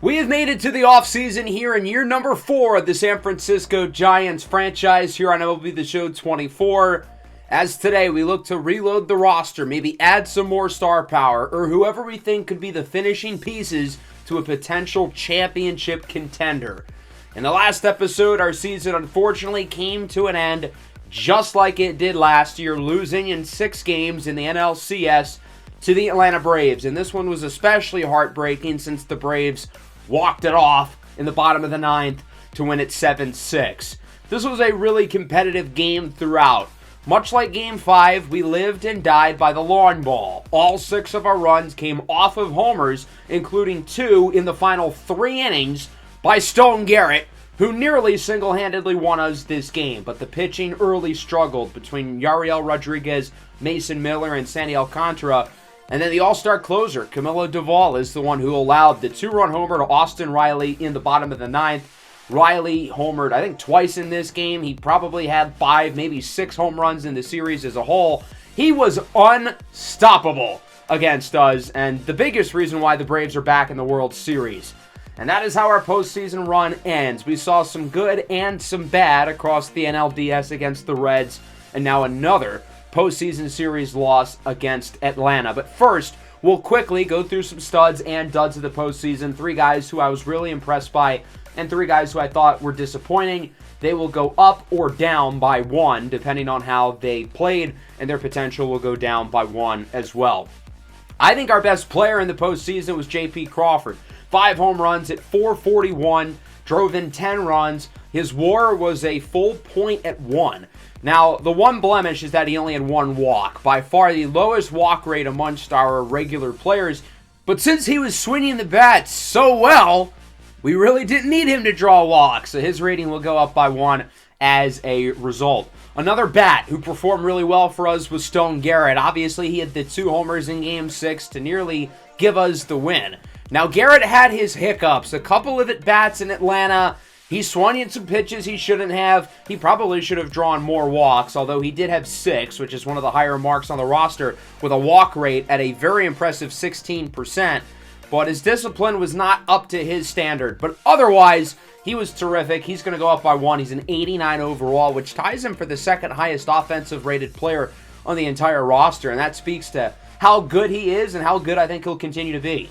We have made it to the offseason here in year number 4 of the San Francisco Giants franchise here on MLB The Show 24. As today we look to reload the roster, maybe add some more star power, or whoever we think could be the finishing pieces to a potential championship contender. In the last episode, our season unfortunately came to an end just like it did last year, losing in 6 games in the NLCS to the Atlanta Braves. And this one was especially heartbreaking since the Braves walked it off in the bottom of the 9th to win it 7-6. This was a really competitive game throughout. Much like Game 5, we lived and died by the long ball. All 6 of our runs came off of homers, including 2 in the final 3 innings by Stone Garrett, who nearly single-handedly won us this game. But the pitching early struggled between Yariel Rodriguez, Mason Miller, and Sandy Alcantara. And then the all-star closer, Camilo Doval, is the one who allowed the 2-run homer to Austin Riley in the bottom of the 9th. Riley homered, I think, twice in this game. He probably had 5, maybe 6 home runs in the series as a whole. He was unstoppable against us, and the biggest reason why the Braves are back in the World Series. And that is how our postseason run ends. We saw some good and some bad across the NLDS against the Reds, and now another postseason series loss against Atlanta. But first, we'll quickly go through some studs and duds of the postseason. 3 guys who I was really impressed by, and 3 guys who I thought were disappointing. They will go up or down by 1, depending on how they played, and their potential will go down by 1 as well. I think our best player in the postseason was J.P. Crawford. 5 home runs at .441, drove in 10 runs. His WAR was a full .1. Now, the one blemish is that he only had 1 walk, by far the lowest walk rate amongst our regular players. But since he was swinging the bat so well, we really didn't need him to draw walks, so his rating will go up by 1 as a result. Another bat who performed really well for us was Stone Garrett. Obviously, he had the 2 homers in Game 6 to nearly give us the win. Now, Garrett had his hiccups, a couple of at-bats in Atlanta. He swung in some pitches he shouldn't have. He probably should have drawn more walks, although he did have 6, which is one of the higher marks on the roster, with a walk rate at a very impressive 16%. But his discipline was not up to his standard. But otherwise, he was terrific. He's going to go up by 1. He's an 89 overall, which ties him for the second highest offensive rated player on the entire roster. And that speaks to how good he is and how good I think he'll continue to be.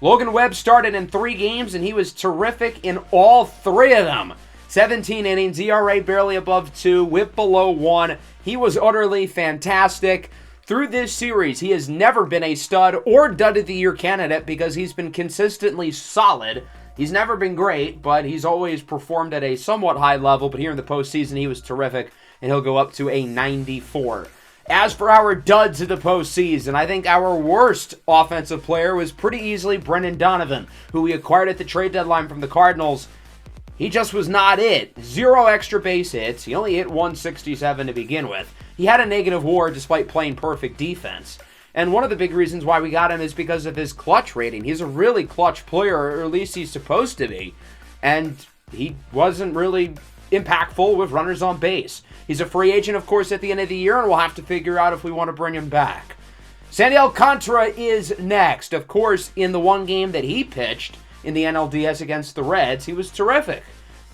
Logan Webb started in 3 games, and he was terrific in all 3 of them. 17 innings, ERA barely above 2, whip below 1. He was utterly fantastic. Through this series, he has never been a stud or dud of the year candidate because he's been consistently solid. He's never been great, but he's always performed at a somewhat high level. But here in the postseason, he was terrific, and he'll go up to a 94. As for our duds of the postseason, I think our worst offensive player was pretty easily Brendan Donovan, who we acquired at the trade deadline from the Cardinals. He just was not it. 0 extra base hits. He only hit 167 to begin with. He had a negative WAR despite playing perfect defense. And one of the big reasons why we got him is because of his clutch rating. He's a really clutch player, or at least he's supposed to be. And he wasn't really impactful with runners on base. He's a free agent, of course, at the end of the year, and we'll have to figure out if we want to bring him back. Sandy Alcantara is next. Of course, in the 1 game that he pitched in the NLDS against the Reds, he was terrific.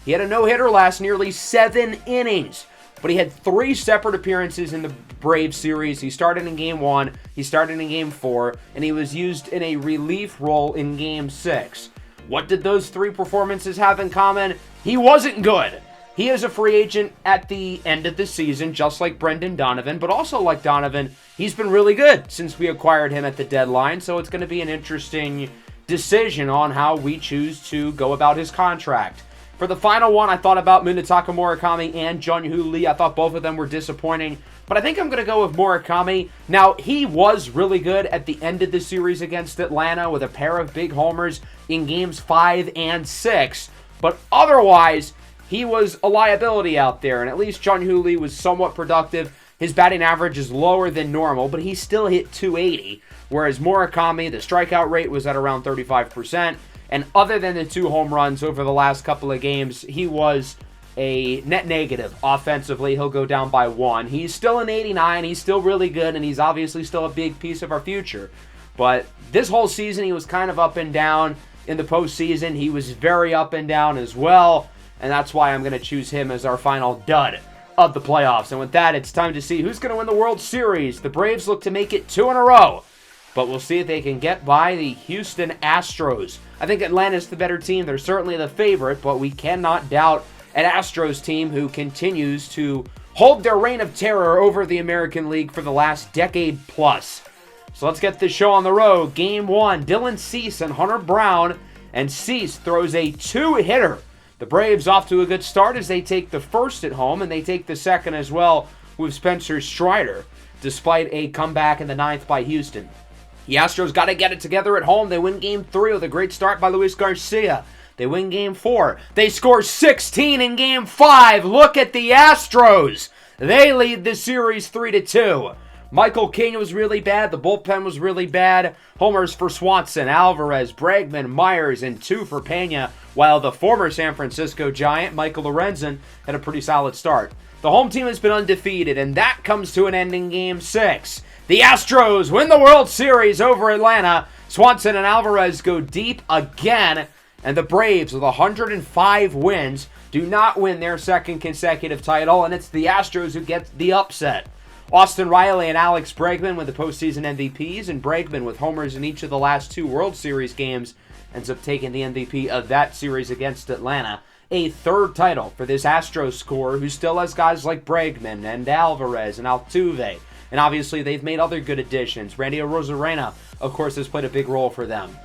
He had a no-hitter last nearly 7 innings, but he had 3 separate appearances in the Braves series. He started in Game 1, he started in Game 4, and he was used in a relief role in Game 6. What did those 3 performances have in common? He wasn't good. He is a free agent at the end of the season, just like Brendan Donovan, but also like Donovan, he's been really good since we acquired him at the deadline, so it's going to be an interesting decision on how we choose to go about his contract. For the final one, I thought about Munetaka Murakami and Jung-Hoo Lee. I thought both of them were disappointing, but I think I'm going to go with Murakami. Now, he was really good at the end of the series against Atlanta with a pair of big homers in Games 5 and 6, but otherwise, he was a liability out there, and at least Jung-Hoo Lee was somewhat productive. His batting average is lower than normal, but he still hit .280, whereas Murakami, the strikeout rate was at around 35%, and other than the 2 home runs over the last couple of games, he was a net negative offensively. He'll go down by 1. He's still an 89, he's still really good, and he's obviously still a big piece of our future. But this whole season, he was kind of up and down. in the postseason. He was very up and down as well, and that's why I'm going to choose him as our final dud of the playoffs. And with that, it's time to see who's going to win the World Series. The Braves look to make it 2 in a row, but we'll see if they can get by the Houston Astros. I think Atlanta's the better team. They're certainly the favorite, but we cannot doubt an Astros team who continues to hold their reign of terror over the American League for the last decade plus. So let's get this show on the road. Game 1, Dylan Cease and Hunter Brown, and Cease throws a 2-hitter. The Braves off to a good start as they take the first at home, and they take the second as well with Spencer Strider, despite a comeback in the 9th by Houston. The Astros got to get it together at home. They win Game 3 with a great start by Luis Garcia. They win Game 4. They score 16 in Game 5. Look at the Astros. They lead the series 3-2. Michael King was really bad. The bullpen was really bad. Homers for Swanson, Alvarez, Bregman, Myers, and 2 for Pena, while the former San Francisco Giant, Michael Lorenzen, had a pretty solid start. The home team has been undefeated, and that comes to an end in Game 6. The Astros win the World Series over Atlanta. Swanson and Alvarez go deep again, and the Braves, with 105 wins, do not win their second consecutive title, and it's the Astros who get the upset. Austin Riley and Alex Bregman win the postseason MVPs, and Bregman, with homers in each of the last 2 World Series games, ends up taking the MVP of that series against Atlanta. A 3rd title for this Astros scorer who still has guys like Bregman and Alvarez and Altuve. And obviously they've made other good additions. Randy Arozarena, of course, has played a big role for them.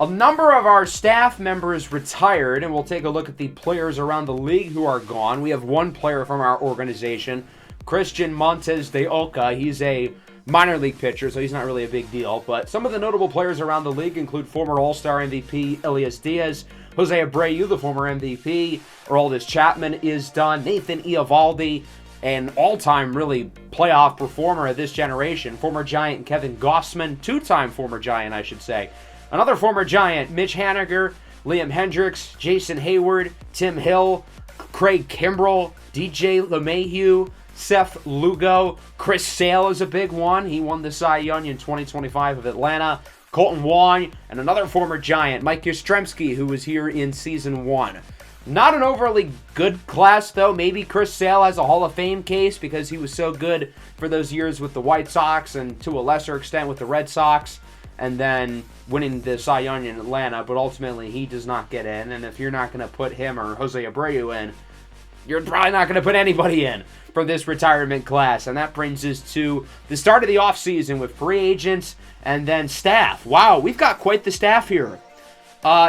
A number of our staff members retired, and we'll take a look at the players around the league who are gone. We have one player from our organization, Christian Montes de Oca. He's a minor league pitcher, so he's not really a big deal. But some of the notable players around the league include former All-Star MVP Elias Diaz, Jose Abreu, the former MVP, Aroldis Chapman is done, Nathan Eovaldi, an all-time really playoff performer of this generation, former Giant Kevin Gossman, 2-time former Giant, I should say. Another former Giant, Mitch Haniger, Liam Hendricks, Jason Hayward, Tim Hill, Craig Kimbrell, DJ LeMahieu, Seth Lugo. Chris Sale is a big one. He won the Cy Young in 2025 of Atlanta. Colton Wong, and another former Giant, Mike Yastrzemski, who was here in Season 1. Not an overly good class, though. Maybe Chris Sale has a Hall of Fame case because he was so good for those years with the White Sox and to a lesser extent with the Red Sox, and then winning the Cy Young in Atlanta, but ultimately he does not get in. And if you're not going to put him or Jose Abreu in, you're probably not going to put anybody in for this retirement class. And that brings us to the start of the offseason with free agents and then staff. Wow, we've got quite the staff here.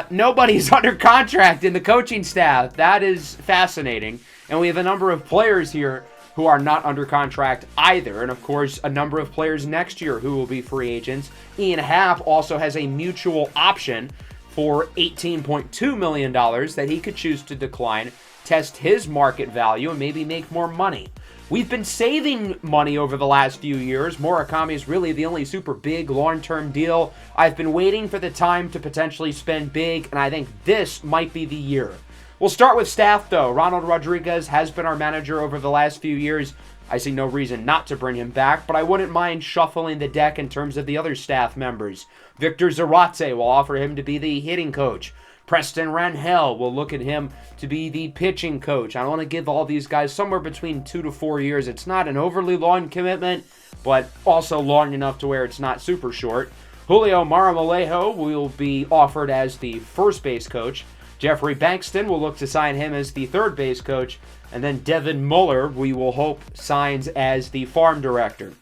Nobody's under contract in the coaching staff. That is fascinating. And we have a number of players here who are not under contract either. And of course, a number of players next year who will be free agents. Ian Happ also has a mutual option for $18.2 million that he could choose to decline, test his market value, and maybe make more money. We've been saving money over the last few years. Murakami is really the only super big long-term deal. I've been waiting for the time to potentially spend big, and I think this might be the year. We'll start with staff, though. Ronald Rodriguez has been our manager over the last few years. I see no reason not to bring him back, but I wouldn't mind shuffling the deck in terms of the other staff members. Victor Zarate will offer him to be the hitting coach. Preston Rangel will look at him to be the pitching coach. I want to give all these guys somewhere between 2 to 4 years. It's not an overly long commitment, but also long enough to where it's not super short. Julio Marmolejo will be offered as the first base coach. Jeffrey Bankston will look to sign him as the third base coach. And then Devin Muller, we will hope, signs as the farm director.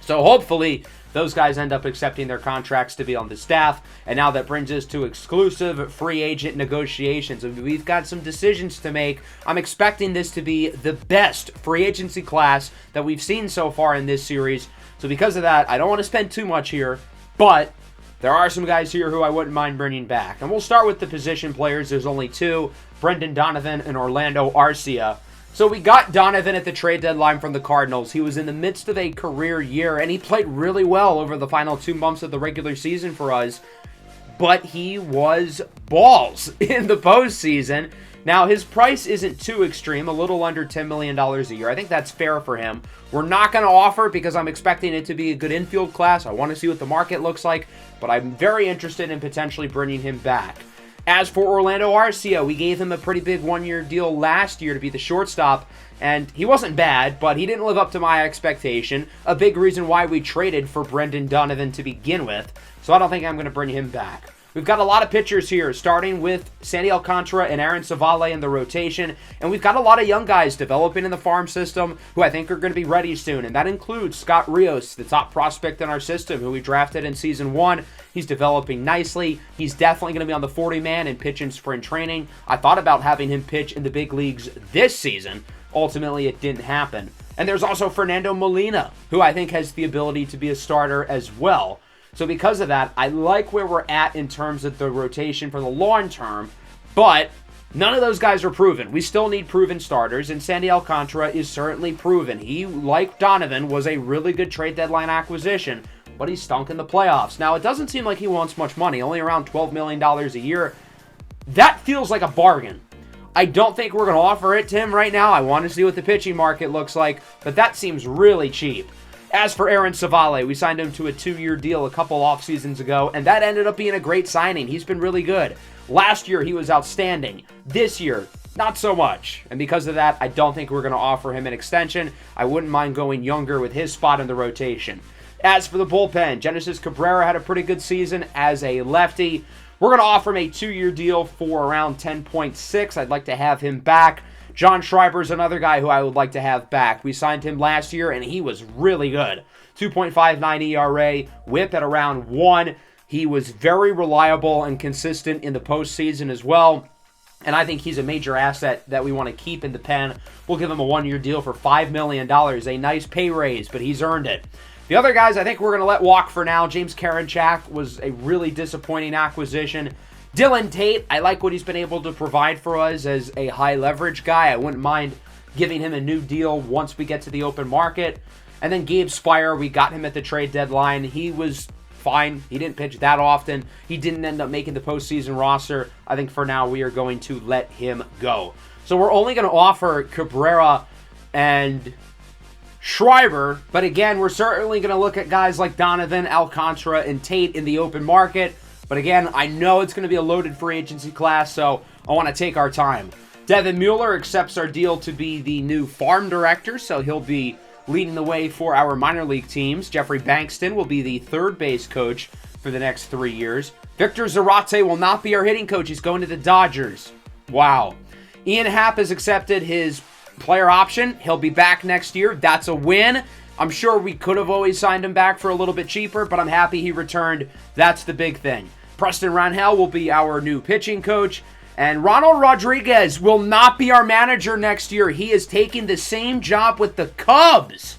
So hopefully those guys end up accepting their contracts to be on the staff. And now that brings us to exclusive free agent negotiations. We've got some decisions to make. I'm expecting this to be the best free agency class that we've seen so far in this series. So because of that, I don't want to spend too much here, but there are some guys here who I wouldn't mind bringing back. And we'll start with the position players. There's only 2, Brendan Donovan and Orlando Arcia. So we got Donovan at the trade deadline from the Cardinals. He was in the midst of a career year, and he played really well over the final 2 months of the regular season for us. But he was balls in the postseason. Now, his price isn't too extreme, a little under $10 million a year. I think that's fair for him. We're not going to offer because I'm expecting it to be a good infield class. I want to see what the market looks like, but I'm very interested in potentially bringing him back. As for Orlando Arcia, we gave him a pretty big one-year deal last year to be the shortstop, and he wasn't bad, but he didn't live up to my expectation. A big reason why we traded for Brendan Donovan to begin with, so I don't think I'm going to bring him back. We've got a lot of pitchers here, starting with Sandy Alcantara and Aaron Savale in the rotation, and we've got a lot of young guys developing in the farm system who I think are going to be ready soon, and that includes Scott Rios, the top prospect in our system, who we drafted in Season 1. He's developing nicely. He's definitely going to be on the 40-man and pitch in spring training. I thought about having him pitch in the big leagues this season. Ultimately, it didn't happen. And there's also Fernando Molina, who I think has the ability to be a starter as well. So because of that, I like where we're at in terms of the rotation for the long term, but none of those guys are proven. We still need proven starters, and Sandy Alcantara is certainly proven. He, like Donovan, was a really good trade deadline acquisition, but he stunk in the playoffs. Now, it doesn't seem like he wants much money, only around $12 million a year. That feels like a bargain. I don't think we're going to offer it to him right now. I want to see what the pitching market looks like, but that seems really cheap. As for Aaron Savale, we signed him to a 2-year deal a couple off seasons ago, and that ended up being a great signing. He's been really good. Last year, he was outstanding. This year, not so much. And because of that, I don't think we're going to offer him an extension. I wouldn't mind going younger with his spot in the rotation. As for the bullpen, Genesis Cabrera had a pretty good season as a lefty. We're going to offer him a 2-year deal for around $10.6. I'd like to have him back. John Schreiber's another guy who I would like to have back. We signed him last year, and he was really good. 2.59 ERA, whip at around 1. He was very reliable and consistent in the postseason as well, and I think he's a major asset that we want to keep in the pen. We'll give him a 1-year deal for $5 million, a nice pay raise, but he's earned it. The other guys I think we're going to let walk for now. James Karinchak was a really disappointing acquisition. Dylan Tate, I like what he's been able to provide for us as a high-leverage guy. I wouldn't mind giving him a new deal once we get to the open market. And then Gabe Spire, we got him at the trade deadline. He was fine. He didn't pitch that often. He didn't end up making the postseason roster. I think for now we are going to let him go. So we're only going to offer Cabrera and Schreiber, but again, we're certainly going to look at guys like Donovan, Alcantara, and Tate in the open market. But again, I know it's going to be a loaded free agency class, so I want to take our time. Devin Mueller accepts our deal to be the new farm director, so he'll be leading the way for our minor league teams. Jeffrey Bankston will be the third base coach for the next 3 years. Victor Zarate will not be our hitting coach. He's going to the Dodgers. Wow. Ian Happ has accepted his player option. He'll be back next year. That's a win. I'm sure we could have always signed him back for a little bit cheaper, but I'm happy he returned. That's the big thing. Preston Rangel will be our new pitching coach, and Ronald Rodriguez will not be our manager next year. He is taking the same job with the Cubs.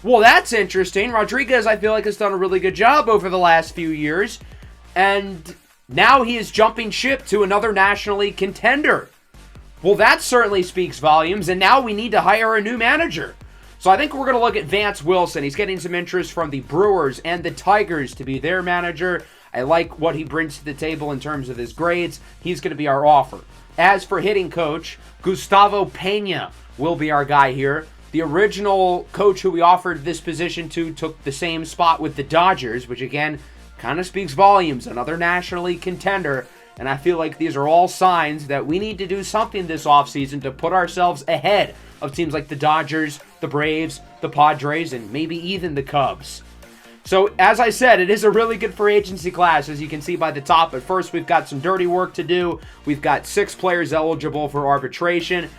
Well, that's interesting. Rodriguez, I feel like, has done a really good job over the last few years, and now he is jumping ship to another National League contender. Well, that certainly speaks volumes, and now we need to hire a new manager. So I think we're going to look at Vance Wilson. He's getting some interest from the Brewers and the Tigers to be their manager. I like what he brings to the table in terms of his grades. He's going to be our offer. As for hitting coach, Gustavo Pena will be our guy here. The original coach who we offered this position to took the same spot with the Dodgers, which again kind of speaks volumes. Another National League contender. And I feel like these are all signs that we need to do something this offseason to put ourselves ahead of teams like the Dodgers, the Braves, the Padres, and maybe even the Cubs. So, as I said, it is a really good free agency class, as you can see by the top. But first, we've got some dirty work to do. We've got 6 players eligible for arbitration.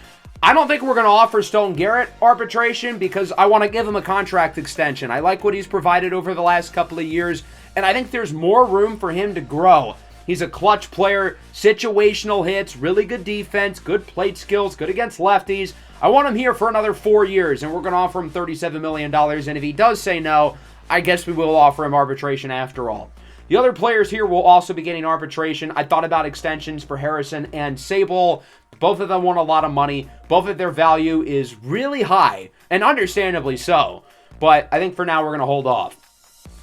I don't think we're going to offer Stone Garrett arbitration because I want to give him a contract extension. I like what he's provided over the last couple of years, and I think there's more room for him to grow. He's a clutch player, situational hits, really good defense, good plate skills, good against lefties. I want him here for another 4 years, and we're going to offer him $37 million. And if he does say no, I guess we will offer him arbitration after all. The other players here will also be getting arbitration. I thought about extensions for Harrison and Sable. Both of them want a lot of money. Both of their value is really high, and understandably so. But I think for now we're going to hold off.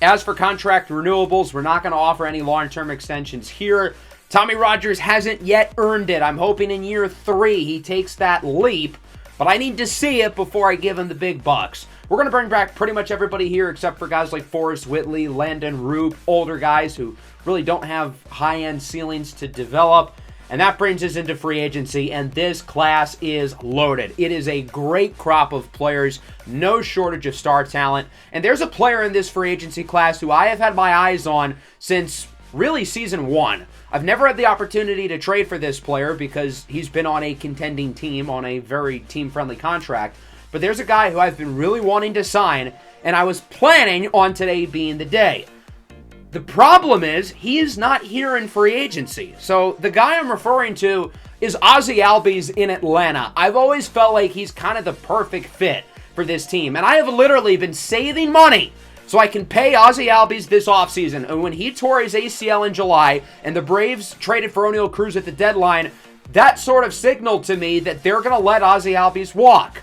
As for contract renewables, we're not going to offer any long-term extensions here. Tommy Rogers hasn't yet earned it. I'm hoping in year 3 he takes that leap, but I need to see it before I give him the big bucks. We're going to bring back pretty much everybody here except for guys like Forrest Whitley, Landon Roop, older guys who really don't have high-end ceilings to develop. And that brings us into free agency, and this class is loaded. It is a great crop of players, no shortage of star talent. And there's a player in this free agency class who I have had my eyes on since really season 1. I've never had the opportunity to trade for this player because he's been on a contending team on a very team-friendly contract. But there's a guy who I've been really wanting to sign, and I was planning on today being the day. The problem is, he is not here in free agency. So the guy I'm referring to is Ozzie Albies in Atlanta. I've always felt like he's kind of the perfect fit for this team. And I have literally been saving money so I can pay Ozzie Albies this offseason. And when he tore his ACL in July and the Braves traded for O'Neal Cruz at the deadline, that sort of signaled to me that they're going to let Ozzie Albies walk.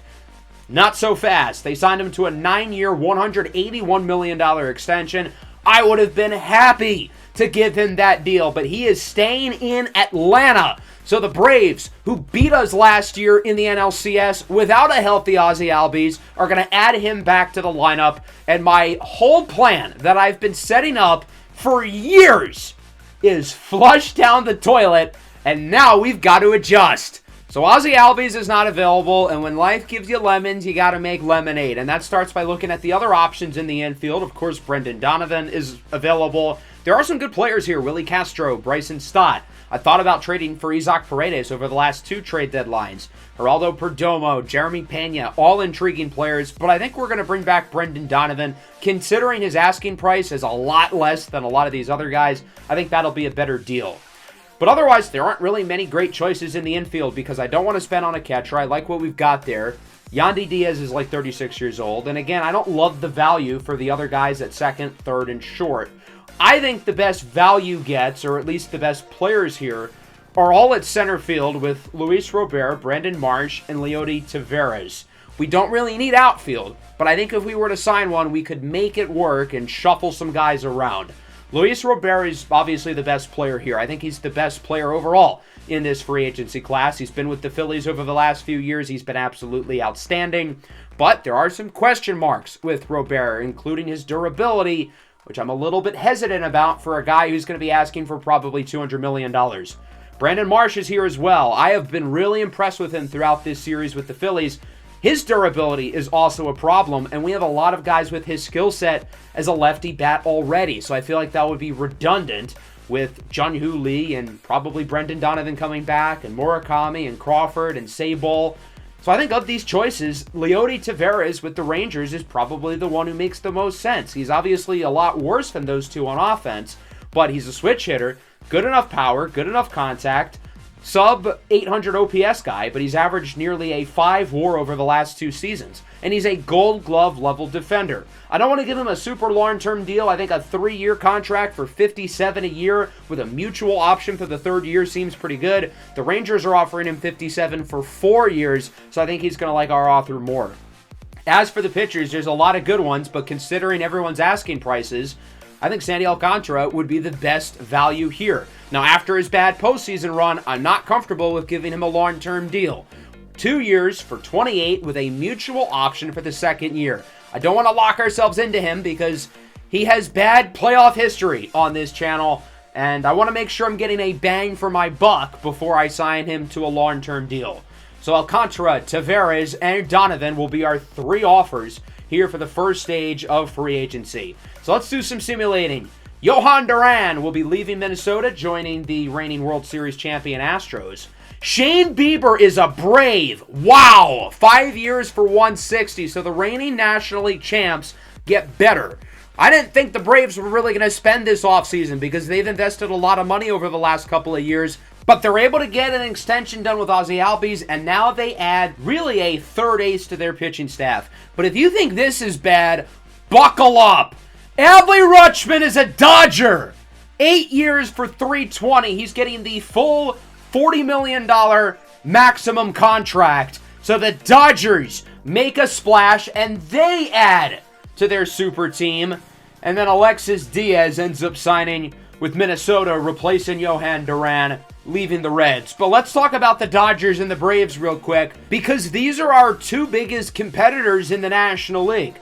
Not so fast. They signed him to a 9-year, $181 million extension. I would have been happy to give him that deal, but he is staying in Atlanta. So the Braves, who beat us last year in the NLCS without a healthy Ozzie Albies, are going to add him back to the lineup. And my whole plan that I've been setting up for years is flushed down the toilet, and now we've got to adjust. So Ozzie Albies is not available, and when life gives you lemons, you got to make lemonade. And that starts by looking at the other options in the infield. Of course, Brendan Donovan is available. There are some good players here. Willie Castro, Bryson Stott. I thought about trading for Isaac Paredes over the last 2 trade deadlines. Geraldo Perdomo, Jeremy Pena, all intriguing players. But I think we're going to bring back Brendan Donovan. Considering his asking price is a lot less than a lot of these other guys, I think that'll be a better deal. But otherwise, there aren't really many great choices in the infield because I don't want to spend on a catcher. I like what we've got there. Yandy Diaz is like 36 years old. And again, I don't love the value for the other guys at second, third, and short. I think the best value gets, or at least the best players here, are all at center field with Luis Robert, Brandon Marsh, and Leody Taveras. We don't really need outfield, but I think if we were to sign one, we could make it work and shuffle some guys around. Luis Robert is obviously the best player here. I think he's the best player overall in this free agency class. He's been with the Phillies over the last few years. He's been absolutely outstanding. But there are some question marks with Robert, including his durability, which I'm a little bit hesitant about for a guy who's going to be asking for probably $200 million. Brandon Marsh is here as well. I have been really impressed with him throughout this series with the Phillies. His durability is also a problem, and we have a lot of guys with his skill set as a lefty bat already, so I feel like that would be redundant with Jun-Hoo Lee and probably Brendan Donovan coming back, and Murakami and Crawford and Sable. So I think of these choices, Leody Taveras with the Rangers is probably the one who makes the most sense. He's obviously a lot worse than those two on offense, but he's a switch hitter, good enough power, good enough contact, sub 800 OPS guy, but he's averaged nearly a 5 WAR over the last 2 seasons. And he's a Gold Glove level defender. I don't want to give him a super long-term deal. I think a 3-year contract for $57 a year with a mutual option for the 3rd year seems pretty good. The Rangers are offering him $57 for 4 years, so I think he's going to like our offer more. As for the pitchers, there's a lot of good ones, but considering everyone's asking prices, I think Sandy Alcantara would be the best value here. Now, after his bad postseason run, I'm not comfortable with giving him a long-term deal. 2 years for $28 with a mutual option for the 2nd year. I don't want to lock ourselves into him because he has bad playoff history on this channel, and I want to make sure I'm getting a bang for my buck before I sign him to a long-term deal. So Alcantara, Taveras, and Donovan will be our 3 offers here for the first stage of free agency. So let's do some simulating. Johan Duran will be leaving Minnesota, joining the reigning World Series champion Astros. Shane Bieber is a Brave. Wow! 5 years for $160, so the reigning National League champs get better. I didn't think the Braves were really going to spend this offseason because they've invested a lot of money over the last couple of years, but they're able to get an extension done with Ozzie Albies, and now they add really a 3rd ace to their pitching staff. But if you think this is bad, buckle up. Adley Rutschman is a Dodger. 8 years for $320. He's getting the full $40 million maximum contract. So the Dodgers make a splash, and they add to their super team. And then Alexis Diaz ends up signing with Minnesota, replacing Johan Duran, leaving the Reds. But let's talk about the Dodgers and the Braves real quick, because these are our 2 biggest competitors in the National League.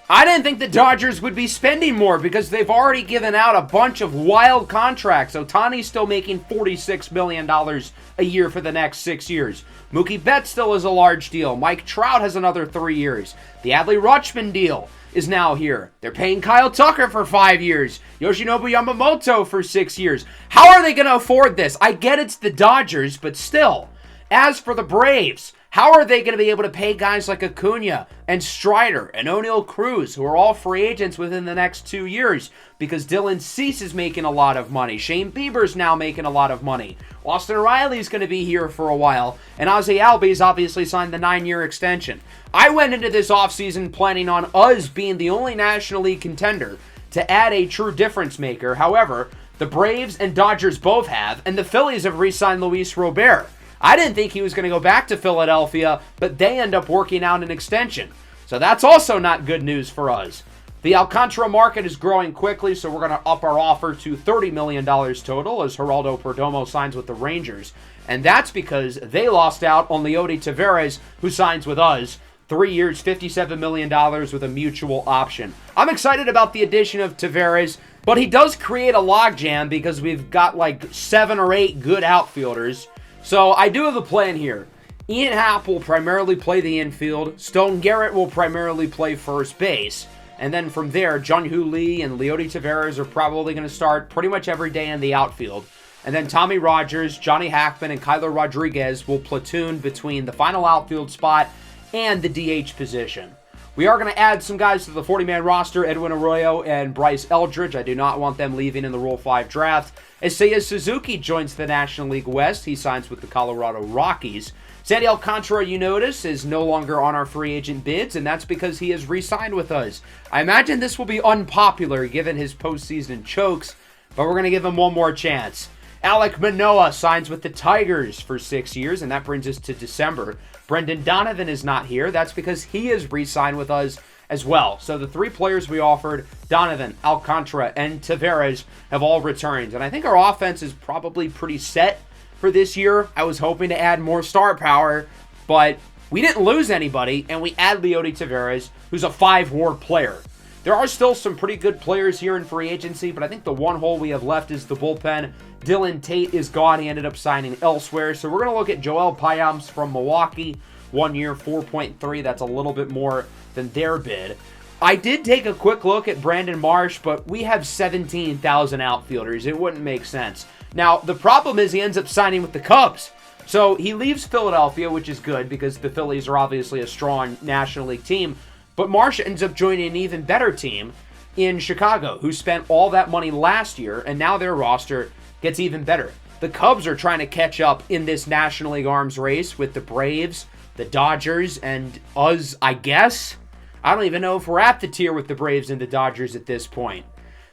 I didn't think the Dodgers would be spending more because they've already given out a bunch of wild contracts. Ohtani's still making $46 million a year for the next 6 years. Mookie Betts still is a large deal. Mike Trout has another 3 years. The Adley Rutschman deal is now here. They're paying Kyle Tucker for 5 years. Yoshinobu Yamamoto for 6 years. How are they going to afford this? I get it's the Dodgers, but still. As for the Braves, how are they going to be able to pay guys like Acuna and Strider and O'Neal Cruz, who are all free agents within the next 2 years? Because Dylan Cease is making a lot of money. Shane Bieber's now making a lot of money. Austin Riley's going to be here for a while. And Ozzie Albies obviously signed the 9-year extension. I went into this offseason planning on us being the only National League contender to add a true difference maker. However, the Braves and Dodgers both have, and the Phillies have re-signed Luis Robert. I didn't think he was going to go back to Philadelphia, but they end up working out an extension. So that's also not good news for us. The Alcantara market is growing quickly, so we're going to up our offer to $30 million total as Geraldo Perdomo signs with the Rangers. And that's because they lost out on Leody Taveras, who signs with us. 3 years, $57 million with a mutual option. I'm excited about the addition of Taveras, but he does create a logjam because we've got like 7 or 8 good outfielders. So I do have a plan here. Ian Happ will primarily play the infield. Stone Garrett will primarily play first base. And then from there, Jung-Hoo Lee and Leody Taveras are probably going to start pretty much every day in the outfield. And then Tommy Rogers, Johnny Hackman, and Kyler Rodriguez will platoon between the final outfield spot and the DH position. We are going to add some guys to the 40-man roster, Edwin Arroyo and Bryce Eldridge. I do not want them leaving in the Rule 5 draft. Seiya Suzuki joins the National League West. He signs with the Colorado Rockies. Sandy Alcantara, you notice, is no longer on our free agent bids, and that's because he has re-signed with us. I imagine this will be unpopular given his postseason chokes, but we're going to give him one more chance. Alek Manoah signs with the Tigers for 6 years, and that brings us to December. Brendan Donovan is not here. That's because he has re-signed with us as well. So the 3 players we offered, Donovan, Alcantara, and Taveras, have all returned. And I think our offense is probably pretty set for this year. I was hoping to add more star power, but we didn't lose anybody, and we add Leody Taveras, who's a 5-WAR player. There are still some pretty good players here in free agency, but I think the one hole we have left is the bullpen. Dylan Tate is gone. He ended up signing elsewhere. So we're going to look at Joel Payamps from Milwaukee. 1 year, 4.3. That's a little bit more than their bid. I did take a quick look at Brandon Marsh, but we have 17,000 outfielders. It wouldn't make sense. Now, the problem is he ends up signing with the Cubs. So he leaves Philadelphia, which is good because the Phillies are obviously a strong National League team. But Marsh ends up joining an even better team in Chicago, who spent all that money last year, and now their roster gets even better. The Cubs are trying to catch up in this National League arms race with the Braves, the Dodgers, and us, I guess. I don't even know if we're at the tier with the Braves and the Dodgers at this point.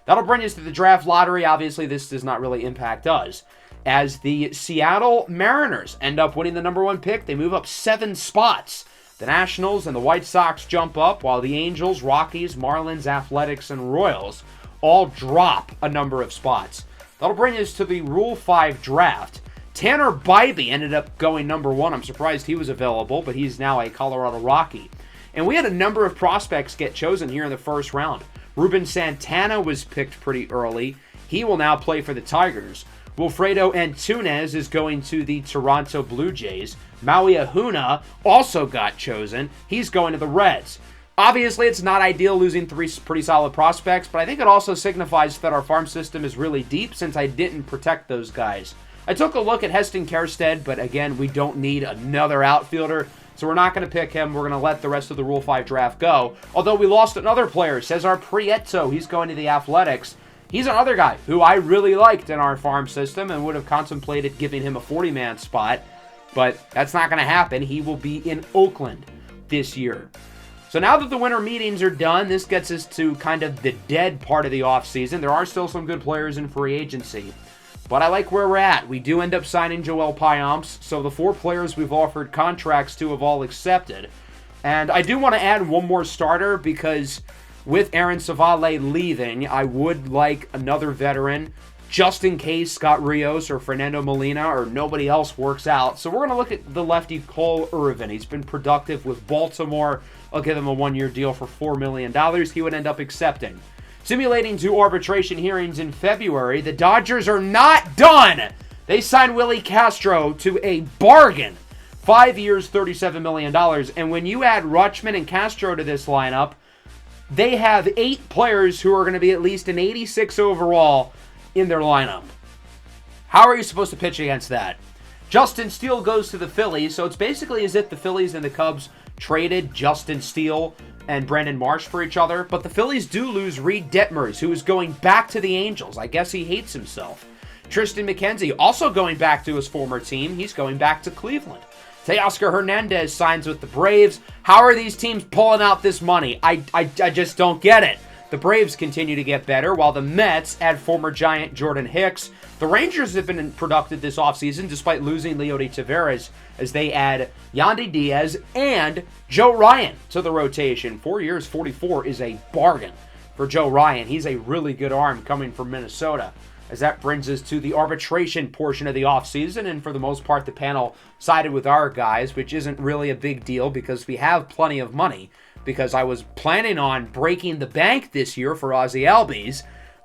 That'll bring us to the draft lottery. Obviously, this does not really impact us. As the Seattle Mariners end up winning the number 1 pick, they move up 7 spots. The Nationals and the White Sox jump up, while the Angels, Rockies, Marlins, Athletics, and Royals all drop a number of spots. That'll bring us to the Rule 5 draft. Tanner Bybee ended up going number 1. I'm surprised he was available, but he's now a Colorado Rocky. And we had a number of prospects get chosen here in the first round. Ruben Santana was picked pretty early. He will now play for the Tigers. Wilfredo Antunes is going to the Toronto Blue Jays. Maui Ahuna also got chosen. He's going to the Reds. Obviously, it's not ideal losing 3 pretty solid prospects, but I think it also signifies that our farm system is really deep since I didn't protect those guys. I took a look at Heston Kjerstad, but again, we don't need another outfielder, so we're not going to pick him. We're going to let the rest of the Rule 5 draft go. Although we lost another player, Cesar Prieto. He's going to the Athletics. He's another guy who I really liked in our farm system and would have contemplated giving him a 40-man spot, but that's not going to happen. He will be in Oakland this year. So now that the winter meetings are done, this gets us to kind of the dead part of the offseason. There are still some good players in free agency, but I like where we're at. We do end up signing Joel Payamps, so the 4 players we've offered contracts to have all accepted. And I do want to add one more starter because with Aaron Savale leaving, I would like another veteran. just in case Scott Rios or Fernando Molina or nobody else works out. So we're going to look at the lefty Cole Irvin. He's been productive with Baltimore. I'll give him a one-year deal for $4 million. He would end up accepting. Simulating 2 arbitration hearings in February, the Dodgers are not done. They signed Willie Castro to a bargain. 5 years, $37 million. And when you add Rutschman and Castro to this lineup, they have 8 players who are going to be at least an 86 overall in their lineup. How are you supposed to pitch against that? Justin Steele goes to the Phillies, so it's basically as if the Phillies and the Cubs traded Justin Steele and Brandon Marsh for each other, but the Phillies do lose Reed Detmers, who is going back to the Angels. I guess he hates himself. Tristan McKenzie also going back to his former team. He's going back to Cleveland. Teoscar Hernandez signs with the Braves. How are these teams pulling out this money? I just don't get it. The Braves continue to get better, while the Mets add former Giant Jordan Hicks. The Rangers have been productive this offseason, despite losing Leody Taveras, as they add Yandy Diaz and Joe Ryan to the rotation. 4 years, 44 is a bargain for Joe Ryan. He's a really good arm coming from Minnesota. As that brings us to the arbitration portion of the offseason, and for the most part, the panel sided with our guys, which isn't really a big deal because we have plenty of money. Because I was planning on breaking the bank this year for Ozzie Albies,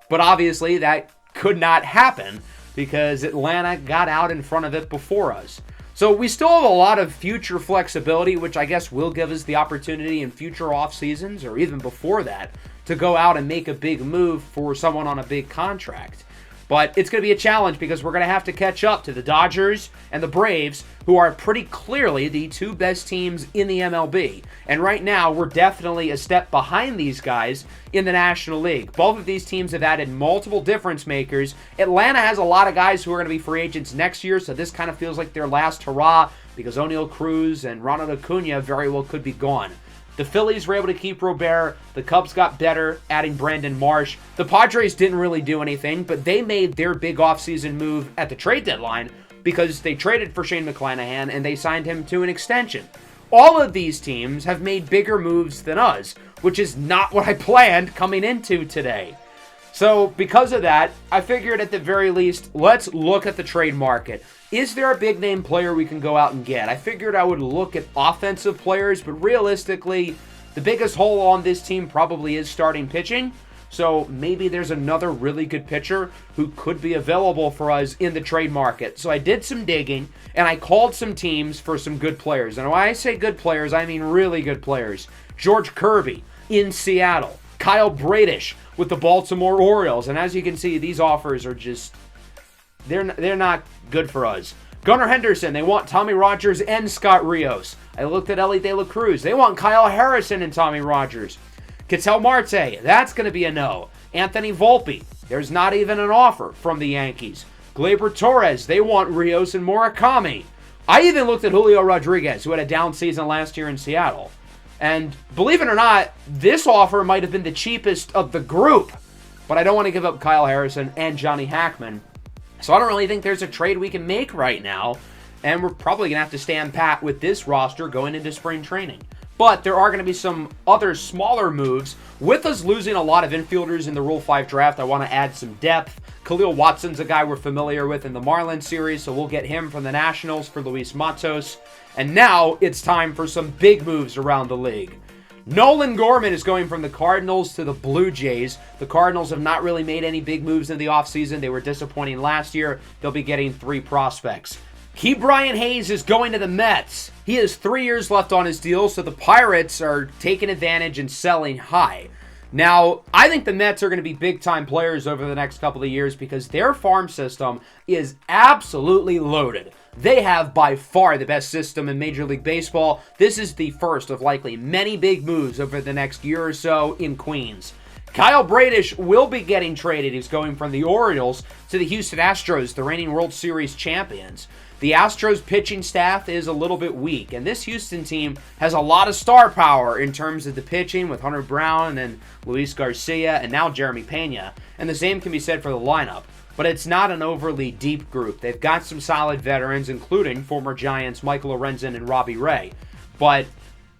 but obviously that could not happen because Atlanta got out in front of it before us. So we still have a lot of future flexibility, which I guess will give us the opportunity in future off seasons or even before that to go out and make a big move for someone on a big contract. But it's going to be a challenge because we're going to have to catch up to the Dodgers and the Braves, who are pretty clearly the 2 best teams in the MLB. And right now, we're definitely a step behind these guys in the National League. Both of these teams have added multiple difference makers. Atlanta has a lot of guys who are going to be free agents next year, so this kind of feels like their last hurrah because O'Neal Cruz and Ronald Acuna very well could be gone. The Phillies were able to keep Robert. The Cubs got better, adding Brandon Marsh. The Padres didn't really do anything, but they made their big offseason move at the trade deadline because they traded for Shane McClanahan and they signed him to an extension. All of these teams have made bigger moves than us, which is not what I planned coming into today. So because of that, I figured at the very least, let's look at the trade market. Is there a big name player we can go out and get? I figured I would look at offensive players, but realistically, the biggest hole on this team probably is starting pitching. So maybe there's another really good pitcher who could be available for us in the trade market. So I did some digging, and I called some teams for some good players. And when I say good players, I mean really good players. George Kirby in Seattle. Kyle Bradish with the Baltimore Orioles. And as you can see, these offers are just, they're not good for us. Gunnar Henderson, they want Tommy Rogers and Scott Rios. I looked at Ellie De La Cruz. They want Kyle Harrison and Tommy Rogers. Ketel Marte, that's going to be a no. Anthony Volpe, there's not even an offer from the Yankees. Gleyber Torres, they want Rios and Murakami. I even looked at Julio Rodriguez, who had a down season last year in Seattle. And believe it or not, this offer might have been the cheapest of the group. But I don't want to give up Kyle Harrison and Johnny Hackman. So I don't really think there's a trade we can make right now. And we're probably going to have to stand pat with this roster going into spring training. But there are going to be some other smaller moves. With us losing a lot of infielders in the Rule 5 draft, I want to add some depth. Khalil Watson's a guy we're familiar with in the Marlins series, so we'll get him from the Nationals for Luis Matos. And now it's time for some big moves around the league. Nolan Gorman is going from the Cardinals to the Blue Jays. The Cardinals have not really made any big moves in the offseason. They were disappointing last year. They'll be getting 3 prospects. Ke'Bryan Hayes is going to the Mets. He has 3 years left on his deal, so the Pirates are taking advantage and selling high. Now, I think the Mets are going to be big-time players over the next couple of years because their farm system is absolutely loaded. They have by far the best system in Major League Baseball. This is the first of likely many big moves over the next year or so in Queens. Kyle Bradish will be getting traded. He's going from the Orioles to the Houston Astros, the reigning World Series champions. The Astros pitching staff is a little bit weak, and this Houston team has a lot of star power in terms of the pitching with Hunter Brown and Luis Garcia and now Jeremy Pena, and the same can be said for the lineup. But it's not an overly deep group. They've got some solid veterans, including former Giants Michael Lorenzen and Robbie Ray, but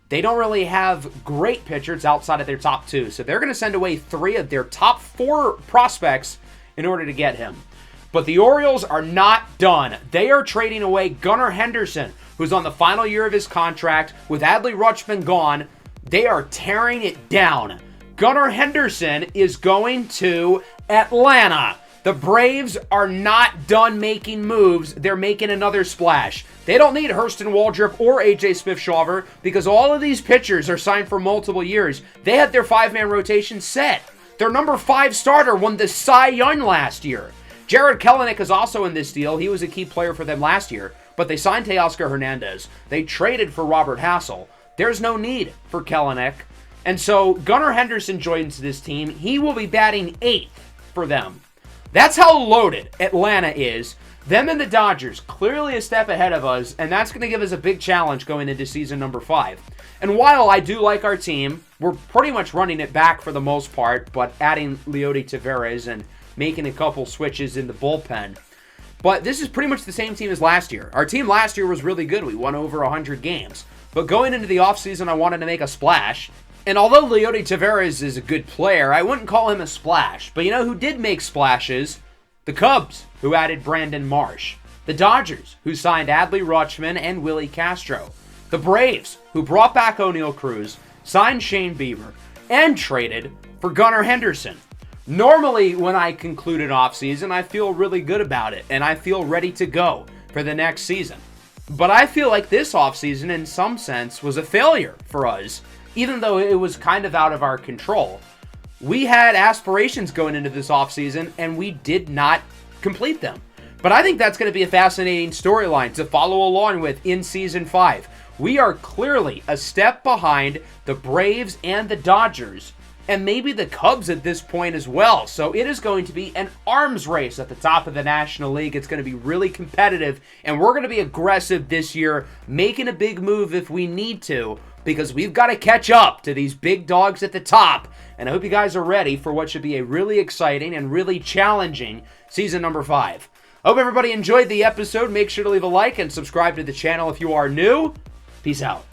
they don't really have great pitchers outside of their top 2, so they're going to send away 3 of their top 4 prospects in order to get him. But the Orioles are not done. They are trading away Gunnar Henderson, who's on the final year of his contract. With Adley Rutschman gone, they are tearing it down. Gunnar Henderson is going to Atlanta. The Braves are not done making moves. They're making another splash. They don't need Hurston Waldrop or A.J. Smith-Shawver because all of these pitchers are signed for multiple years. They had their 5-man rotation set. Their number 5 starter won the Cy Young last year. Jared Kelenic is also in this deal. He was a key player for them last year, but they signed Teoscar Hernandez. They traded for Robert Hassel. There's no need for Kelenic. And so Gunnar Henderson joins this team. He will be batting 8th for them. That's how loaded Atlanta is. Them and the Dodgers, clearly a step ahead of us, and that's going to give us a big challenge going into season number 5. And while I do like our team, we're pretty much running it back for the most part, but adding Leody Taveras and making a couple switches in the bullpen. But this is pretty much the same team as last year. Our team last year was really good. We won over 100 games. But going into the offseason, I wanted to make a splash. And although Leody Taveras is a good player, I wouldn't call him a splash. But you know who did make splashes? The Cubs, who added Brandon Marsh. The Dodgers, who signed Adley Rutschman and Willie Castro. The Braves, who brought back O'Neal Cruz, signed Shane Bieber, and traded for Gunnar Henderson. Normally, when I conclude an offseason, I feel really good about it, and I feel ready to go for the next season. But I feel like this offseason, in some sense, was a failure for us, even though it was kind of out of our control. We had aspirations going into this offseason, and we did not complete them. But I think that's going to be a fascinating storyline to follow along with in Season 5. We are clearly a step behind the Braves and the Dodgers, and maybe the Cubs at this point as well. So it is going to be an arms race at the top of the National League. It's going to be really competitive, and we're going to be aggressive this year, making a big move if we need to, because we've got to catch up to these big dogs at the top. And I hope you guys are ready for what should be a really exciting and really challenging season number 5. I hope everybody enjoyed the episode. Make sure to leave a like and subscribe to the channel if you are new. Peace out.